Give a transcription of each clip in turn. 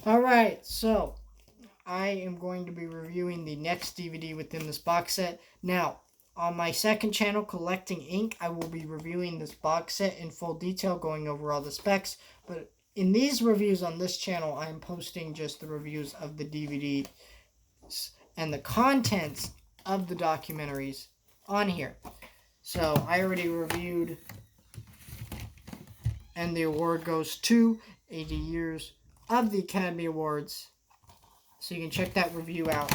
Alright, so I am going to be reviewing the next DVD within this box set. Now, on my second channel, Collecting Ink, I will be reviewing this box set in full detail, going over all the specs. But in these reviews on this channel, I am posting just the reviews of the DVD and the contents of the documentaries on here. So I already reviewed, and the award goes to 80 years of the Academy Awards. So you can check that review out.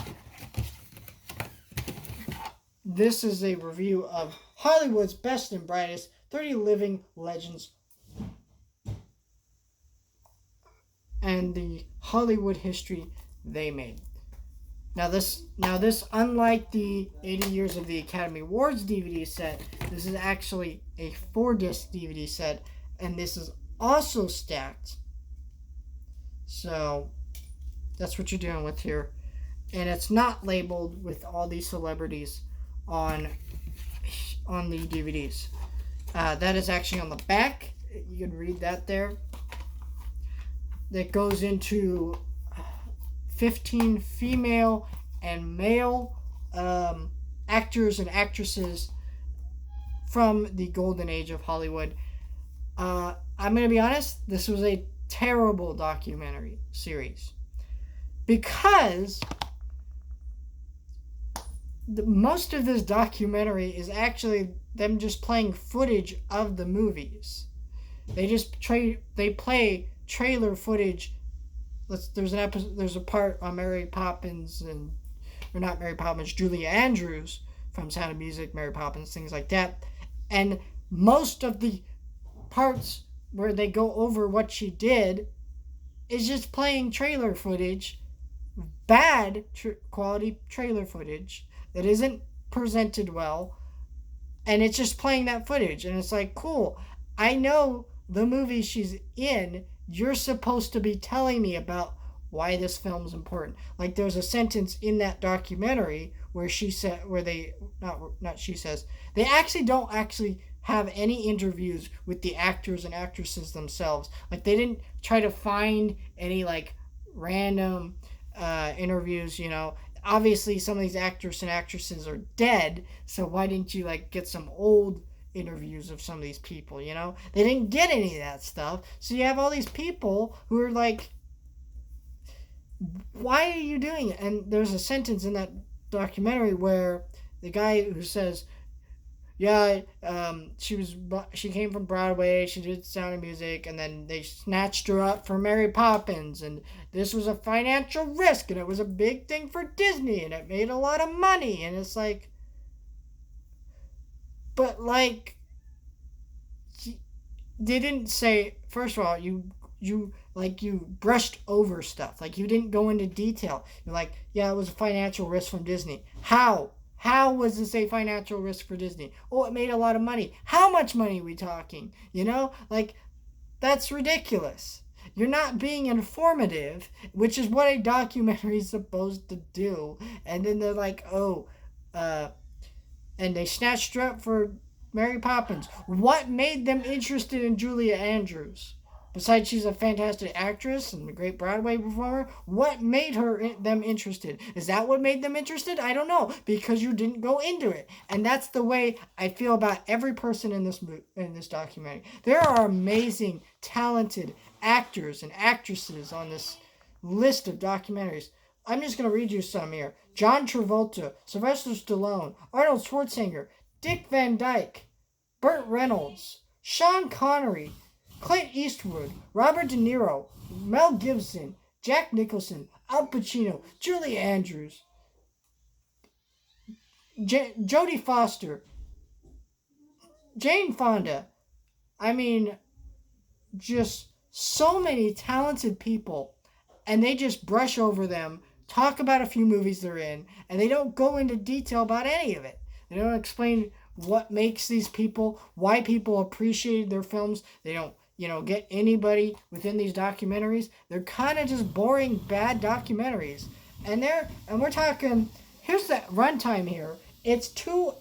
This is a review of Hollywood's Best and Brightest 30 Living Legends and the Hollywood history they made. Now this, unlike the 80 Years of the Academy Awards DVD set, this is actually a 4-disc DVD set, and this is also stacked. So that's what you're dealing with here. And it's not labeled with all these celebrities on the DVDs. That is actually on the back. You can read that there. That goes into 15 female and male actors and actresses from the golden age of Hollywood. I'm going to be honest, this was a terrible documentary series because most of this documentary is actually them just playing footage of the movies. They play trailer footage. There's a part on Mary Poppins or not Mary Poppins, Julia Andrews from Sound of Music, Mary Poppins, things like that. And most of the parts where they go over what she did is just playing trailer footage, bad quality trailer footage that isn't presented well, and it's just playing that footage. And it's like, cool, I know the movie she's in. You're supposed to be telling me about why this film's important. Like, there's a sentence in that documentary where she said, where they, not she says, they actually don't have any interviews with the actors and actresses themselves. Like, they didn't try to find any like random interviews. Obviously some of these actors and actresses are dead, so why didn't you like get some old interviews of some of these people? They didn't get any of that stuff, so you have all these people who are like, why are you doing it? And there's a sentence in that documentary where the guy who says, yeah, she came from Broadway, she did Sound of Music, and then they snatched her up for Mary Poppins, and this was a financial risk, and it was a big thing for Disney, and it made a lot of money. And it's like, but like, they didn't say, first of all, you brushed over stuff. Like, you didn't go into detail. You're like, yeah, it was a financial risk from Disney. How was this a financial risk for Disney? Oh, it made a lot of money. How much money are we talking? Like, that's ridiculous. You're not being informative, which is what a documentary is supposed to do. And then they're like, and they snatched her up for Mary Poppins. What made them interested in Julia Andrews? Besides, she's a fantastic actress and a great Broadway performer. What made them interested? Is that what made them interested? I don't know, because you didn't go into it. And that's the way I feel about every person in this documentary. There are amazing, talented actors and actresses on this list of documentaries. I'm just going to read you some here. John Travolta, Sylvester Stallone, Arnold Schwarzenegger, Dick Van Dyke, Burt Reynolds, Sean Connery, Clint Eastwood, Robert De Niro, Mel Gibson, Jack Nicholson, Al Pacino, Julie Andrews, Jodie Foster, Jane Fonda. I mean, just so many talented people, and they just brush over them, talk about a few movies they're in, and they don't go into detail about any of it. They don't explain what makes these people, why people appreciate their films. They don't get anybody within these documentaries. They're kind of just boring, bad documentaries. And we're talking, here's the runtime here. It's 12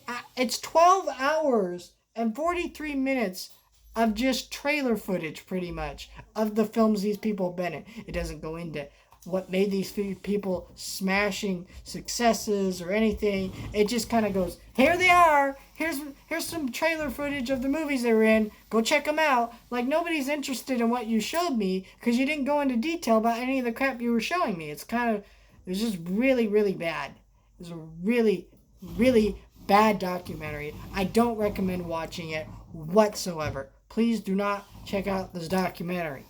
hours and 43 minutes of just trailer footage, pretty much, of the films these people have been in. It doesn't go into what made these people smashing successes or anything. It just kind of goes, here they are. Here's some trailer footage of the movies they were in. Go check them out. Like, nobody's interested in what you showed me because you didn't go into detail about any of the crap you were showing me. It's just really, really bad. It's a really, really bad documentary. I don't recommend watching it whatsoever. Please do not check out this documentary.